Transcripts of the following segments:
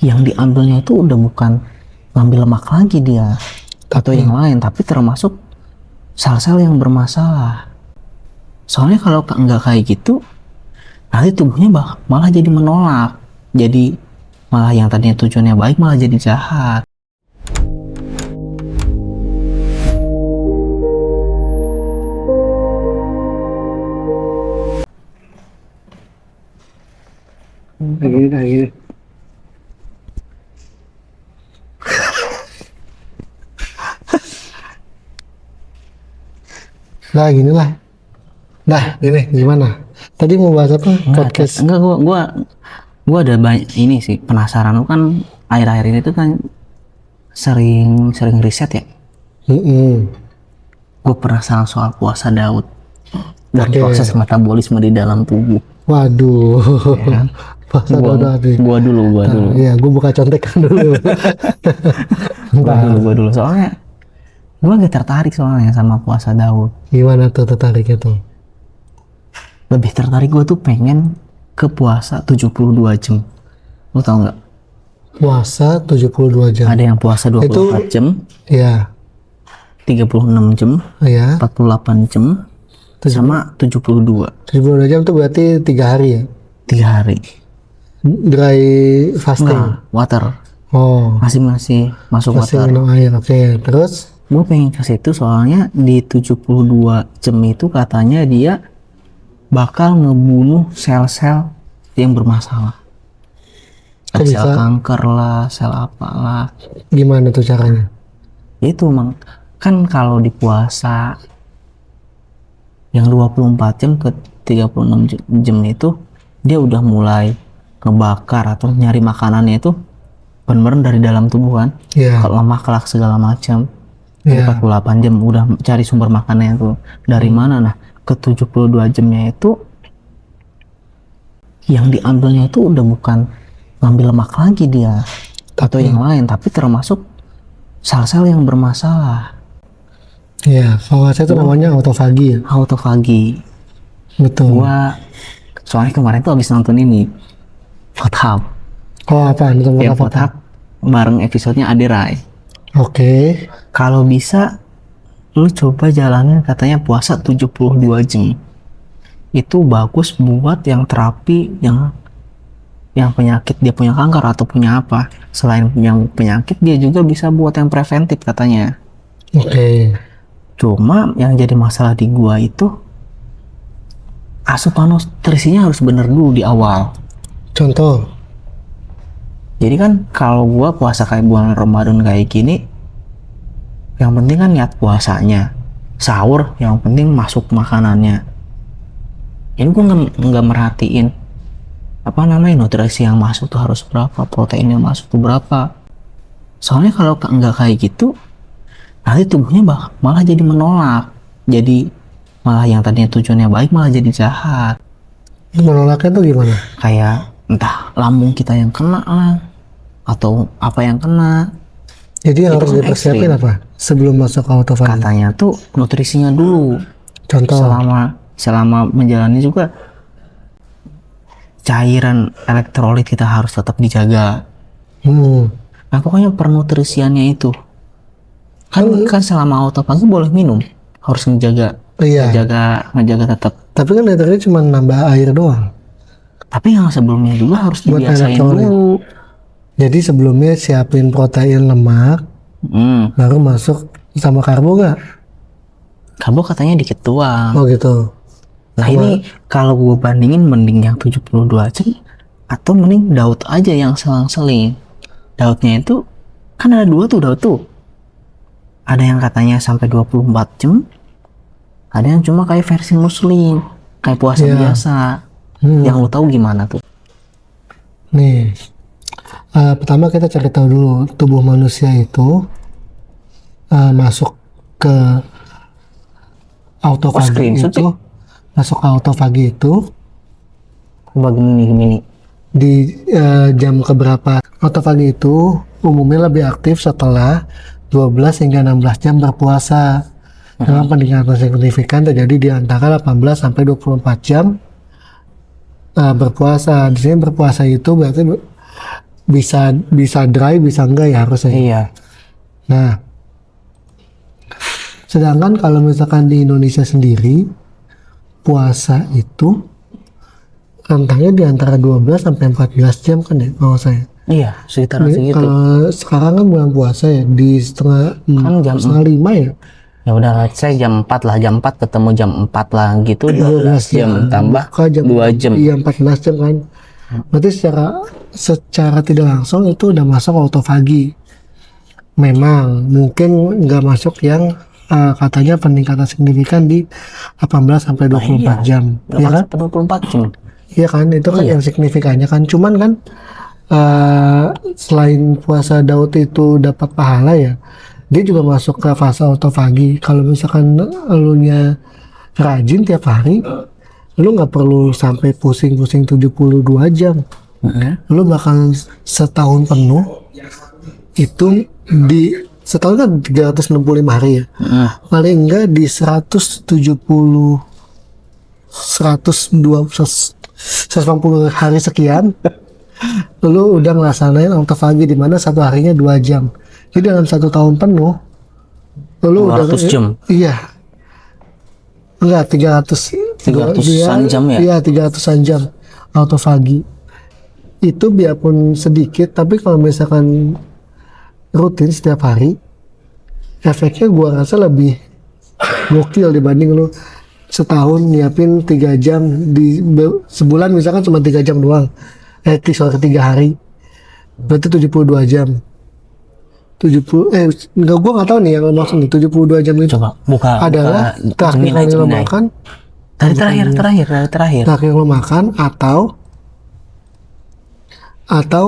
yang diambilnya itu udah bukan ngambil lemak lagi dia atau yang lain, tapi termasuk sel-sel yang bermasalah. Soalnya kalau nggak kayak gitu, nanti tubuhnya malah jadi menolak, jadi malah yang tadinya tujuannya baik malah jadi jahat. Kayak gini. Nah gini lah. Nah gini gimana? Tadi mau bahas apa? Podcast. Enggak, gua ada banyak ini sih penasaran. Lu kan akhir-akhir ini tuh kan sering riset ya. Gue penasaran soal puasa Daud dan proses metabolisme di dalam tubuh. Waduh. Ya, puasa Daud. Gua dulu. Iya, gue buka contekan dulu. Gua dulu. Soalnya gue agak tertarik soalnya sama puasa Daud. Gimana tuh tertariknya tuh? Lebih tertarik gue tuh pengen ke puasa 72 jam. Lu tau nggak? Puasa 72 jam. Ada yang puasa 24 jam. Iya. 36 jam. Iya. 48 jam. Sama 72. 72 jam tuh berarti 3 hari ya? 3 hari. Dry fasting? Enggak, water. Oh. Masih masuk water. Minum air, oke. Terus? Gue pengen ke situ soalnya di 72 jam itu katanya dia bakal ngebunuh sel-sel yang bermasalah. Sel kanker lah, sel apalah. Gimana tuh caranya? Itu kan kalau di puasa yang 24 jam ke 36 jam itu dia udah mulai ngebakar atau nyari makanannya itu bener-bener dari dalam tubuh kan. Kalau lemak kelak segala macam. 48 jam udah cari sumber makanannya itu dari mana. Nah ke 72 jamnya itu yang diambilnya itu udah bukan ngambil lemak lagi dia atau yang lain, tapi termasuk sel-sel yang bermasalah. Iya, kalau saya itu namanya autofagi ya? Autofagi. Betul. Soalnya kemarin tuh habis nonton ini Fothap. Oh apa? Nonton Fothap bareng episodenya Aderai. Oke. Kalau bisa lu coba jalanin katanya puasa 72 jam. Itu bagus buat yang terapi yang penyakit dia punya kanker atau punya apa. Selain yang penyakit dia juga bisa buat yang preventif katanya. Oke. Cuma yang jadi masalah di gua itu asupan nutrisinya harus bener dulu di awal. Contoh? Jadi kan kalau gua puasa kayak bulan Ramadan kayak gini, yang penting kan niat puasanya. Sahur yang penting masuk makanannya. Ini gua nggak merhatiin nutrisi yang masuk tuh harus berapa, protein yang masuk tuh berapa. Soalnya kalau nggak kayak gitu, nanti tubuhnya malah jadi menolak, jadi malah yang tadinya tujuannya baik malah jadi jahat. Menolaknya tuh gimana? Kayak entah lambung kita yang kena lah atau apa yang kena. Jadi yang harus dipersiapin apa sebelum masuk autofagi? Katanya tuh nutrisinya dulu. Contoh? Selama menjalani juga cairan elektrolit kita harus tetap dijaga. Nah pokoknya pernutrisiannya itu kan selama autofagi boleh minum, harus ngejaga. Ngejaga tetap. Tapi kan tadi cuma nambah air doang. Tapi yang sebelumnya juga harus dibiasain dulu. Jadi sebelumnya siapin protein, lemak, baru masuk sama karbo nggak? Karbo katanya dikit doang. Oh gitu. Nah ini kalau gue bandingin mending yang 72 jam atau mending Daud aja yang selang-seling. Daudnya itu kan ada dua tuh Daud tuh. Ada yang katanya sampai 24 jam. Ada yang cuma kayak versi muslim, kayak puasa biasa. Yang lu tahu gimana tuh? Nih, pertama kita cari tahu dulu tubuh manusia itu masuk ke autofagi itu, begini. Di jam keberapa? Autofagi itu umumnya lebih aktif setelah 12 hingga 16 jam berpuasa. Dengan peningkatan signifikan terjadi di antara 18 sampai 24 jam berpuasa. Di sini berpuasa itu berarti bisa dry, bisa enggak ya harusnya. Iya. Nah, sedangkan kalau misalkan di Indonesia sendiri, puasa itu rentangnya di antara 12 sampai 14 jam kan ya kalau saya. Iya, sekitaran Ini segitu. kalau sekarang kan bulan puasa ya di setengah Kan jam setengah 5 ya. Ya udah, saya jam 4 lah, jam 4 ketemu jam 4 lah gitu, 12 jam tambah Buka jam 2 jam. Iya 14 jam kan. Berarti secara tidak langsung itu udah masuk autofagi. Memang mungkin nggak masuk yang katanya peningkatan signifikan di 18 sampai 24 jam. Ya kan? 24 jam. Iya kan, itu kan Iya. yang signifikannya kan. Cuman kan selain puasa Daud itu dapat pahala ya, dia juga masuk ke fase autofagi. Kalau misalkan elunya rajin tiap hari, lu nggak perlu sampai pusing-pusing 72 jam. Lu bakal setahun penuh itu di setahun kan 365 hari ya. Paling enggak di 170 180 hari sekian lu udah ngelaksanain autofagi di mana satu harinya 2 jam. Jadi dalam 1 tahun penuh lu udah 200 jam. Iya. Enggak 300-an jam ya? Iya 300-an jam autofagi. Itu biarpun sedikit tapi kalau misalkan rutin setiap hari efeknya gua rasa lebih gokil dibanding lu setahun nyiapin 3 jam di sebulan misalkan cuma 3 jam doang. Sorry 3 hari. Berarti 72 jam. 70 enggak, gua nggak tahu nih yang maksud nih 72 jam itu Coba buka adalah terakhir Gemini, kali lo Gemini. makan, Dari terakhir. terakhir lo makan atau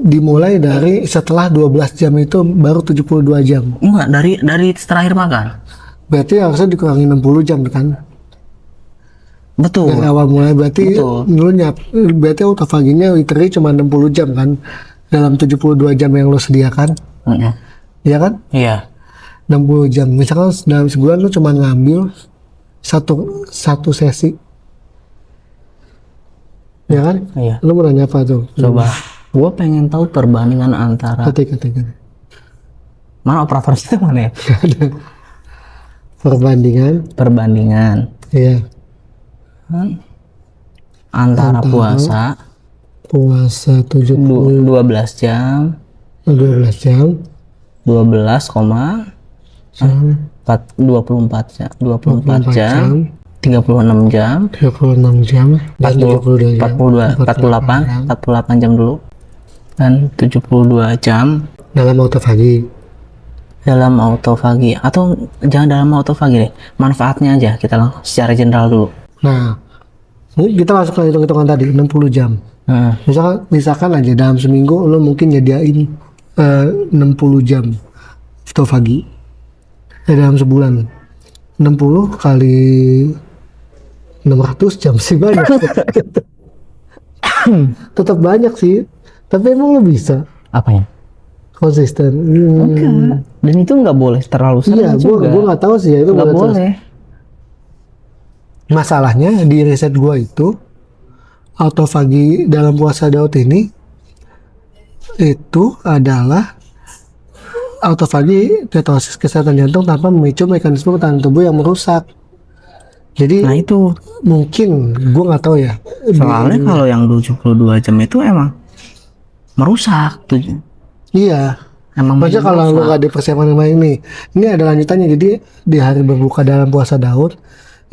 dimulai dari setelah 12 jam itu baru 72 jam. Enggak, dari terakhir makan. Berarti harusnya dikurangi 60 jam kan? Betul. Dari awal mulai berarti Betul. lu berarti autofaginya literally cuma 60 jam kan dalam 72 jam yang lo sediakan, ya kan? Iya. 60 jam. Misalkan dalam sebulan lu cuma ngambil satu sesi. Ya kan? Iya. Lu mau nanya apa tuh? Coba. Gua pengen tahu perbandingan antara Ketik. mana operator itu mana ya? Perbandingan. Iya. Antara puasa Puasa 12 jam, 12 jam. 12, 24 jam, 36 jam, 36 jam dan 72 jam. 48 jam dulu, dan 72 jam dalam autofagi. dalam autofagi, atau jangan dalam autofagi deh, manfaatnya aja kita langsung secara general dulu. Nah, ini kita masuk ke hitung-hitungan tadi 60 jam. Misalkan aja dalam seminggu lo mungkin nyediain 60 jam autofagi. Dalam sebulan 60 kali 600 jam sih banyak. Tetap banyak sih. Tapi emang lo bisa Apanya? konsisten. Enggak. Dan itu nggak boleh terlalu sering Iya, juga. gua nggak tahu sih ya itu Nggak boleh. boleh. Masalahnya di riset gua itu autofagi dalam puasa Daud ini itu adalah autofagi ketosis kesehatan jantung tanpa memicu mekanisme pertahanan tubuh yang merusak. Jadi Nah itu mungkin gua nggak tahu ya. soalnya kalau yang 72 jam itu emang merusak tuh. Iya. Emang Maksudnya kalau lu merusak. nggak dipersiapkan sama ini ada lanjutannya. Jadi di hari berbuka dalam puasa Daud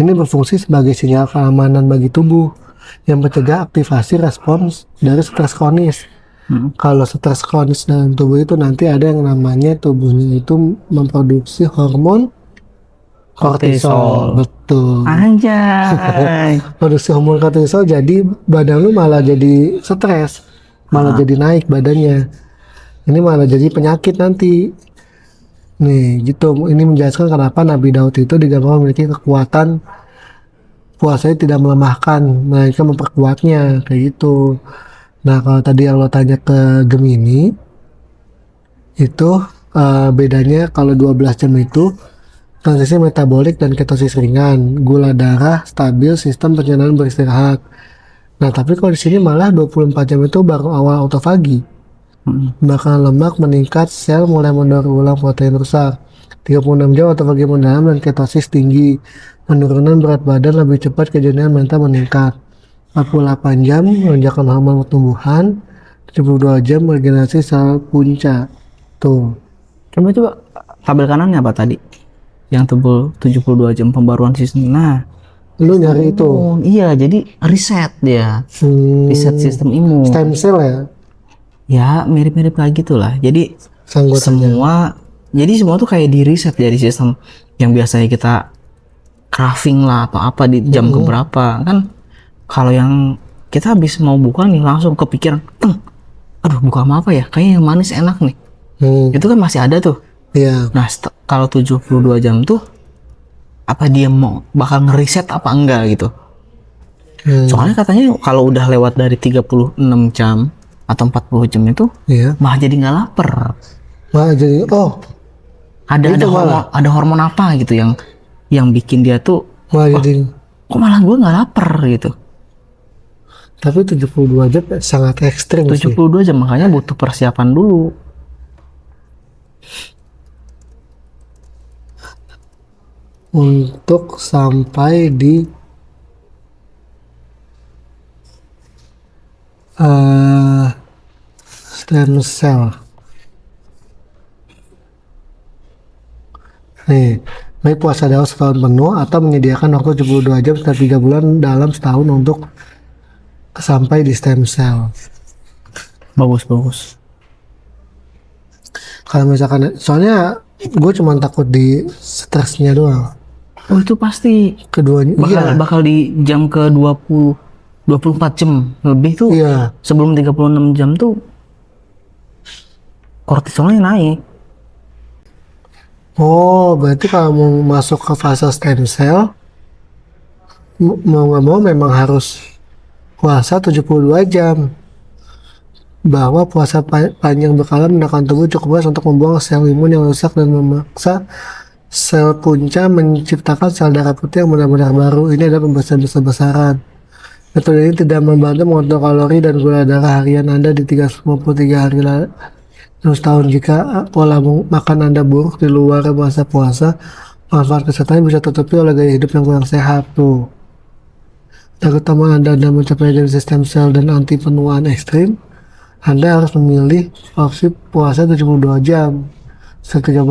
ini berfungsi sebagai sinyal keamanan bagi tubuh yang mencegah aktivasi respons dari stres kronis. Kalau stres kronis dalam tubuh itu nanti ada yang namanya tubuhnya itu memproduksi hormon kortisol. Betul. Anjay. Produksi hormon kortisol jadi badan lu malah jadi stres, malah jadi naik badannya. Ini malah jadi penyakit nanti. Nih, gitu. Ini menjelaskan kenapa Nabi Daud itu digambarkan memiliki kekuatan puasanya tidak melemahkan, mereka memperkuatnya kayak gitu. Nah, kalau tadi yang lo tanya ke Gemini itu bedanya kalau 12 jam itu transisi metabolik dan ketosis ringan, gula darah stabil, sistem pencernaan beristirahat. Nah, tapi kalau di sini malah 24 jam itu baru awal autofagi. Makanan lemak meningkat, sel mulai mendaur ulang protein rusak. 36 jam atau bagi mendalam dan ketosis tinggi. Penurunan berat badan lebih cepat, kejenuhan mental meningkat. 48 jam lonjakan hormon pertumbuhan. 72 jam regenerasi sel punca. Tuh. Coba tabel kanannya apa tadi? Yang tebel 72 jam pembaruan sistem. Nah, Lu nyari itu. oh iya, jadi riset dia. Riset sistem imun. Stem cell ya? Ya, mirip-mirip kayak gitulah. Jadi Anggotanya. semua tuh kayak di riset dari sistem yang biasanya kita craving lah atau apa di jam keberapa. Kan kalau yang kita habis mau buka nih langsung kepikiran, aduh buka sama apa ya? Kayaknya yang manis enak nih. Itu kan masih ada tuh. Iya. Nah, kalau 72 jam tuh apa dia mau bakal ngeriset apa enggak gitu. Soalnya katanya kalau udah lewat dari 36 jam atau 40 jam itu Iya. malah jadi nggak lapar. Malah jadi Ada hormon apa gitu yang bikin dia tuh malah jadi. kok malah gue nggak lapar gitu. Tapi 72 jam sangat ekstrim sih. 72 jam makanya butuh persiapan dulu. Untuk sampai di stem cell. Nih, baik puasa daun setahun penuh atau menyediakan waktu 72 jam setelah 3 bulan dalam setahun untuk sampai di stem cell. Bagus. Kalau misalkan, soalnya gue cuma takut di stresnya doang. Oh itu pasti Keduanya, bakal di jam ke 24 jam lebih tuh. Iya. Sebelum 36 jam tuh kortisolnya naik. Oh, berarti kalau mau masuk ke fase stem cell, mau nggak mau memang harus puasa 72 jam. Bahwa puasa panjang berkala menekan tubuh cukup luas untuk membuang sel imun yang rusak dan memaksa sel punca menciptakan sel darah putih yang benar-benar baru. Ini adalah pembahasan besar-besaran. Metode ini tidak membantu mengontrol kalori dan gula darah harian Anda di 53 hari dalam setahun. Jika pola makan Anda buruk di luar masa puasa, manfaat kesehatan bisa tertutupi oleh gaya hidup yang kurang sehat tuh. Terutama Anda mencapai dari sistem sel dan anti penuaan ekstrim, Anda harus memilih opsi puasa 72 jam. Seketika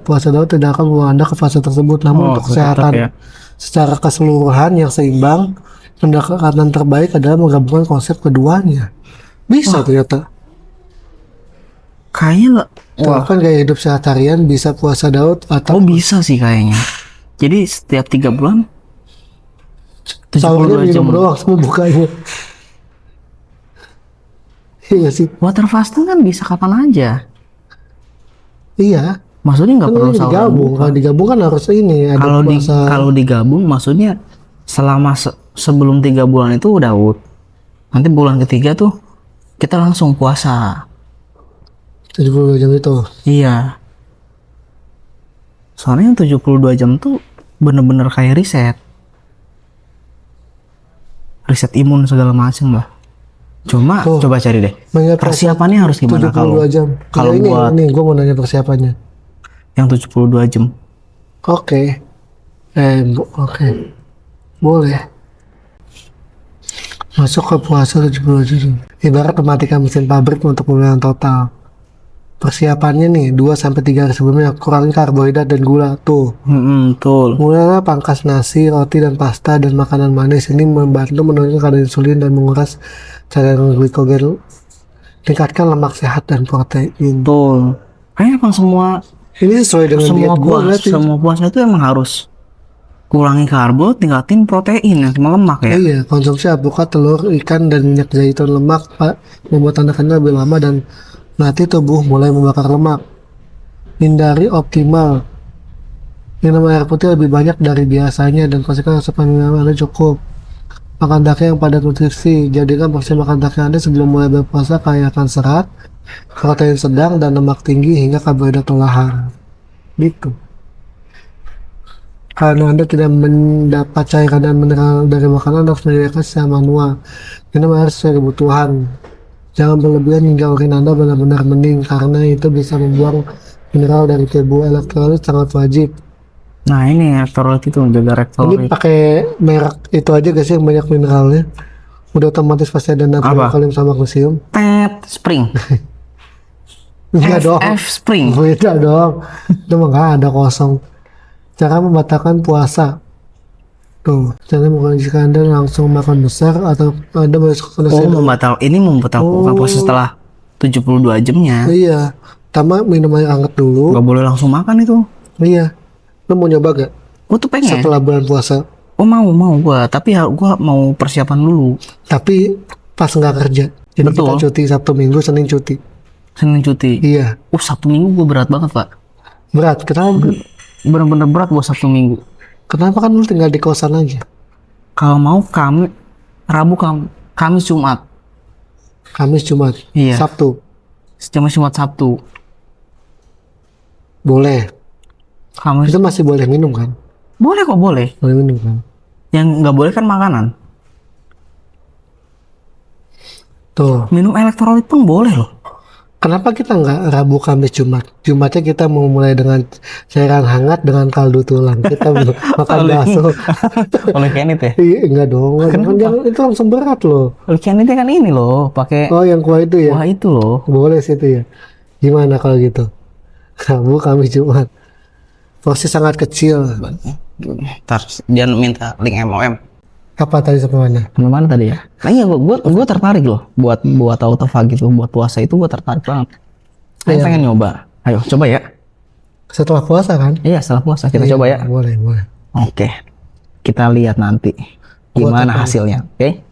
puasa daun tidak akan membawa Anda ke fase tersebut, namun untuk kesehatan secara keseluruhan yang seimbang, pendekatan terbaik adalah menggabungkan konsep keduanya. Bisa ternyata. Kayaknya Kan gaya hidup sehat harian bisa puasa daud atau bisa sih kayaknya. Jadi setiap 3 bulan 72 sahurnya jam minum doang semua bukanya. Iya sih. water fasting kan bisa kapan aja. Iya. Maksudnya nggak Kan perlu ini sahur. digabung. Kalau digabung kan harus ini ada puasa. Kalau digabung maksudnya selama sebelum 3 bulan itu udah nanti bulan ketiga tuh kita langsung puasa. 72 jam itu. Iya. Soalnya yang 72 jam tuh bener-bener kayak riset imun segala macem lah. Cuma coba cari deh Mengingat persiapannya harus gimana 72 jam. kalau ini, buat ini gue mau nanya persiapannya. yang 72 jam. Oke. Oke. Boleh. Masuk ke puasa 72 jam. Ibarat mematikan mesin pabrik untuk pemulihan total. Persiapannya nih 2-3 hari sebelumnya kurangi karbohidrat dan gula tuh. Betul. Mulailah pangkas nasi, roti dan pasta dan makanan manis. Ini membantu menurunkan kadar insulin dan menguras cadangan glikogen. Tingkatkan lemak sehat dan protein. Betul. Kayaknya emang semua Ini sesuai dengan diet gue berarti. semua puasa itu emang harus kurangi karbo, tingkatin protein yang sama lemak ya. Iya, konsumsi alpukat, telur, ikan, dan minyak zaitun lemak membuat anda kenyang lebih lama dan melatih tubuh mulai membakar lemak. Hindari optimal. Minum air putih lebih banyak dari biasanya dan pastikan asupan minum Anda cukup. Makan daging yang padat nutrisi. Jadikan porsi makan daging Anda sebelum mulai berpuasa kaya akan serat, protein sedang, dan lemak tinggi hingga karbohidrat olahan. Gitu. Karena Anda tidak mendapat cairan dan mineral dari makanan, Anda harus menyediakan secara manual. Minum air sesuai kebutuhan. Jangan berlebihan hingga urin Anda benar-benar mending karena itu bisa membuang mineral dari tubuh. Elektrolit sangat wajib. Nah ini elektrolit itu jaga Ini elektrolit. pakai merek itu aja gak sih yang banyak mineralnya? Udah otomatis pasti ada natrium, Apa? kalium sama magnesium. Tet Spring. Enggak dong. FF Spring. Beda dong. Itu mah nggak ada kosong. Cara membatalkan puasa. Tuh, cara mengkondisikan Anda langsung makan besar atau Anda masuk ke Oh ini membatalkan puasa setelah 72 jamnya. Iya. Pertama minum air hangat dulu. Gak boleh langsung makan itu. Iya. Lu mau nyoba gak? Gue tuh pengen. Setelah bulan puasa. Oh mau gua, tapi gua mau persiapan dulu. Tapi pas nggak kerja. Jadi Betul. kita cuti Sabtu Minggu, Senin cuti. Senin cuti. Iya. Sabtu Minggu gua berat banget pak. Berat. Kenapa? Bener-bener berat gua Sabtu Minggu. Kenapa kan lu tinggal di kosan aja? Kalau mau Rabu Kamis Jumat. Kamis, Jumat, Iya. Sabtu. Jumat Sabtu. Boleh. Kamis. Itu masih boleh minum kan? Boleh kok boleh. Boleh minum kan? Yang nggak boleh kan makanan. Tuh. Minum elektrolit pun boleh loh. Kenapa kita nggak Rabu, Kamis, Jumat? Jumatnya kita mau mulai dengan cairan hangat dengan kaldu tulang. Kita makan bakso. Oleh Kenit ya. Iya, enggak dong. Kan jangan, itu langsung berat loh. Oleh Kenit kan ini loh, pakai Oh, yang kuah itu ya? wah itu loh. Boleh sih itu ya. Gimana kalau gitu? Rabu, Kamis, Jumat. Porsi sangat kecil. Ntar jangan minta link MOM. Apa tadi sampai mana? Mana tadi ya? Nah iya gua tertarik loh buat autophagy itu, buat puasa itu gua tertarik banget. Saya Iya. pengen nyoba. Ayo coba ya. Setelah puasa kan? Iya setelah puasa kita Iya, coba ya. Boleh, boleh. Oke. Kita lihat nanti gimana hasilnya. Oke.